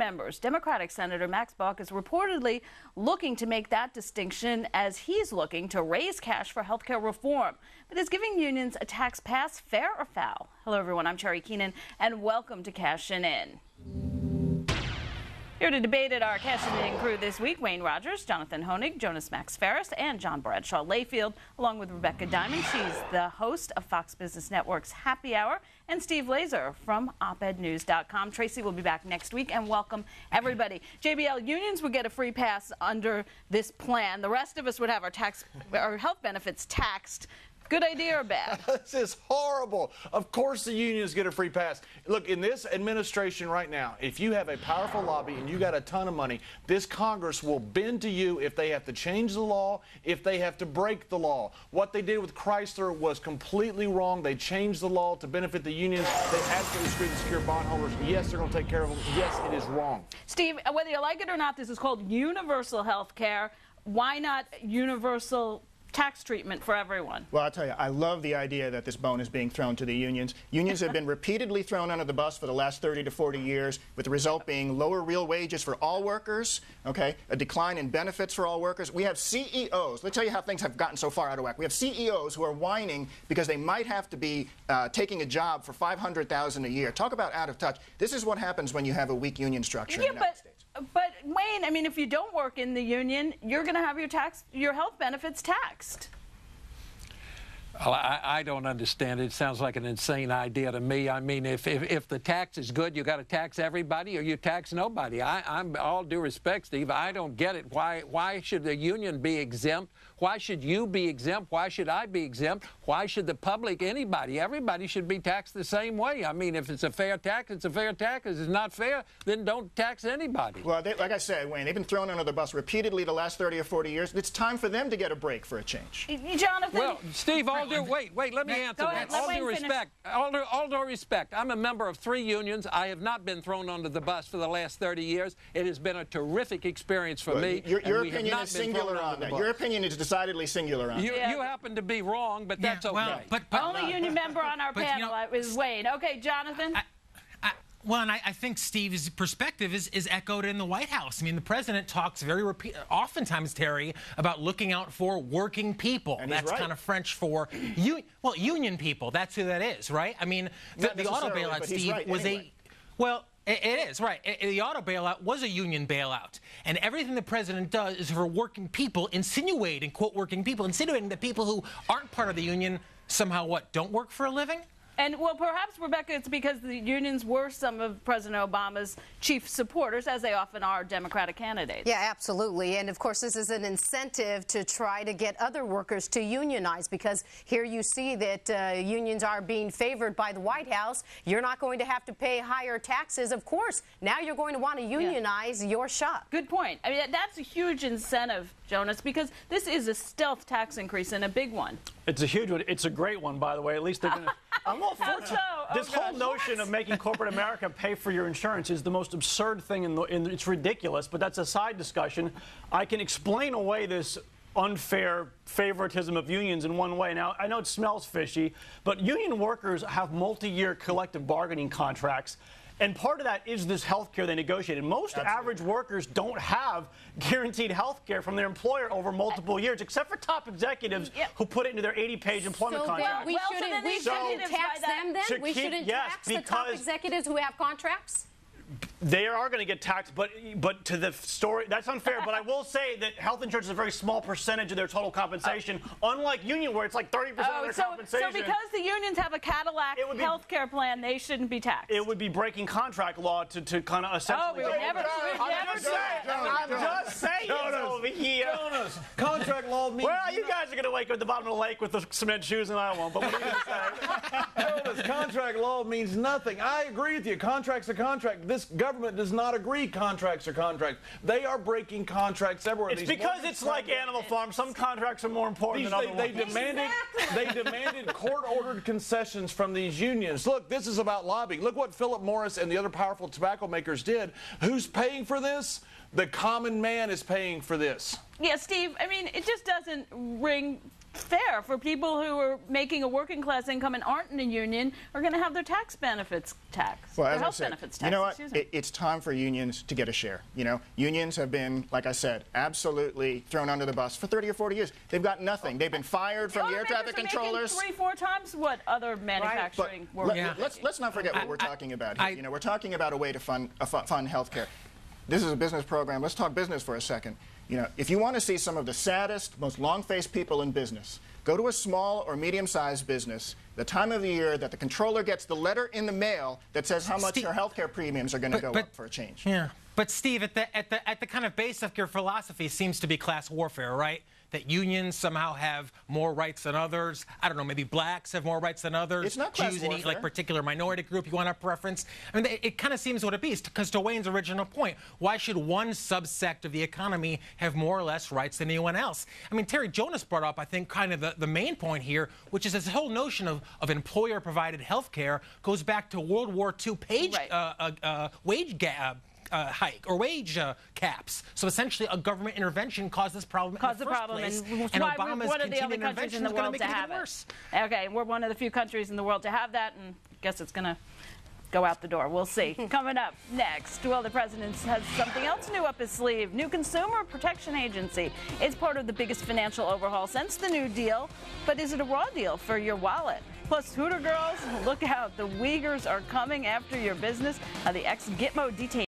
members. Democratic Senator Max Baucus is reportedly looking to make that distinction as he's looking to raise cash for health care reform. But is giving unions a tax pass fair or foul? Hello, everyone. I'm Cherry Keenan, and welcome to Cashin In. Here to debate it, our Cashin In crew this week: Wayne Rogers, Jonathan Hoenig, Jonas Max Ferris, and John Bradshaw Layfield, along with Rebecca Diamond. She's the host of Fox Business Network's Happy Hour, and Steve Laser from opednews.com. Tracy will be back next week, and welcome everybody. JBL, unions would get a free pass under this plan. The rest of us would have our health benefits taxed. Good idea or bad? This is horrible. Of course the unions get a free pass. Look, in this administration right now, if you have a powerful lobby and you got a ton of money, this Congress will bend to you if they have to change the law, if they have to break the law. What they did with Chrysler was completely wrong. They changed the law to benefit the unions. They absolutely screwed the secure bondholders. Yes, they're going to take care of them. Yes, it is wrong. Steve, whether you like it or not, this is called universal health care. Why not universal tax treatment for everyone? Well, I'll tell you, I love the idea that this bone is being thrown to the unions. Unions have been repeatedly thrown under the bus for the last 30 to 40 years, with the result being lower real wages for all workers, okay, a decline in benefits for all workers. We have CEOs. Let me tell you how things have gotten so far out of whack. We have CEOs who are whining because they might have to be taking a job for $500,000 a year. Talk about out of touch. This is what happens when you have a weak union structure in the United States. But Wayne, I mean, if you don't work in the union, you're going to have your health benefits taxed. Well, I don't understand it. It sounds like an insane idea to me. I mean, if the tax is good, you got to tax everybody, or you tax nobody. I'm all due respect, Steve, I don't get it. Why should the union be exempt? Why should you be exempt? Why should I be exempt? Why should the public, anybody, everybody should be taxed the same way? I mean, if it's a fair tax, it's a fair tax. If it's not fair, then don't tax anybody. Well, like I said, Wayne, they've been thrown under the bus repeatedly the last 30 or 40 years. It's time for them to get a break for a change. Jonathan? Well, Steve, wait, let me answer that. All due respect, I'm a member of 3 unions. I have not been thrown under the bus for the last 30 years. It has been a terrific experience for me. Your opinion is singular on that. Your opinion is decidedly singular on that. You happen to be wrong, but that's okay. Well, but only union member on our panel is Wayne. Okay, Jonathan? Well, and I think Steve's perspective is echoed in the White House. I mean, the president talks oftentimes, Terry, about looking out for working people. And that's right. Kind of French for, union people. That's who that is, right? I mean, the auto bailout, Steve, was anyway. It is, right. The auto bailout was a union bailout. And everything the president does is for working people, insinuating, quote, working people, insinuating that people who aren't part of the union somehow, don't work for a living? And, well, perhaps, Rebecca, it's because the unions were some of President Obama's chief supporters, as they often are Democratic candidates. Yeah, absolutely. And, of course, this is an incentive to try to get other workers to unionize, because here you see that unions are being favored by the White House. You're not going to have to pay higher taxes. Of course, now you're going to want to unionize your shop. Good point. I mean, that's a huge incentive, Jonas, because this is a stealth tax increase and a big one. It's a huge one. It's a great one, by the way. At least they're going to... I'm all for it. This whole notion of making corporate America pay for your insurance is the most absurd thing it's ridiculous, but that's a side discussion. I can explain away this unfair favoritism of unions in one way. Now, I know it smells fishy, but union workers have multi-year collective bargaining contracts. And part of that is this health care they negotiated. Most average workers don't have guaranteed health care from their employer over multiple years, except for top executives who put it into their 80-page employment contract. We shouldn't tax them then? We shouldn't tax the top executives who have contracts? They are going to get taxed, but to the story, that's unfair. But I will say that health insurance is a very small percentage of their total compensation, unlike union, where it's like 30% of their compensation. So because the unions have a Cadillac health care plan, they shouldn't be taxed. It would be breaking contract law to kind of essentially. I'm just saying over here. Jonas, contract law means. Well, you guys are going to wake up at the bottom of the lake with the cement shoes, and I won't. But what are you going to say? Jonas, contract law means nothing. I agree with you. Contract's a contract. This government does not agree contracts are contracts. They are breaking contracts everywhere. It's because it's like Animal Farm. Some contracts are more important than other ones. They demanded court-ordered concessions from these unions. Look, this is about lobbying. Look what Philip Morris and the other powerful tobacco makers did. Who's paying for this? The common man is paying for this. Yeah, Steve, I mean, it just doesn't ring fair for people who are making a working class income and aren't in a union are going to have their tax benefits taxed. Well, their as health I said, benefits taxed. you know what? It's time for unions to get a share. You know, unions have been, like I said, absolutely thrown under the bus for 30 or 40 years. They've got nothing. They've been fired from the air traffic controllers. 3-4 times what other manufacturing workers. Let's not forget what we're talking about here. You know, we're talking about a way to fund health care. This is a business program. Let's talk business for a second. You know, if you want to see some of the saddest, most long-faced people in business, go to a small or medium-sized business the time of the year that the controller gets the letter in the mail that says how much your health care premiums are going to go up for a change. Yeah. But Steve, at the kind of base of your philosophy seems to be class warfare, right? That unions somehow have more rights than others. I don't know, maybe blacks have more rights than others. It's not class Choose warfare. any like particular minority group you want to preference. I mean, it kind of seems what it is. Because to Wayne's original point, why should one subsect of the economy have more or less rights than anyone else? I mean, Terry Jonas brought up, I think, kind of the main point here, which is this whole notion of employer-provided health care goes back to World War II wage gap. Hike or wage caps. So essentially, a government intervention caused this problem in the first place. And Obama's one of the only continued countries in intervention the is going to world make to it have even worse. Okay, we're one of the few countries in the world to have that, and I guess it's going to go out the door. We'll see. Coming up next, well, the president has something else new up his sleeve. New Consumer Protection Agency. It's part of the biggest financial overhaul since the New Deal. But is it a raw deal for your wallet? Plus, Hooter girls, look out. The Uyghurs are coming after your business. The ex-Gitmo detainee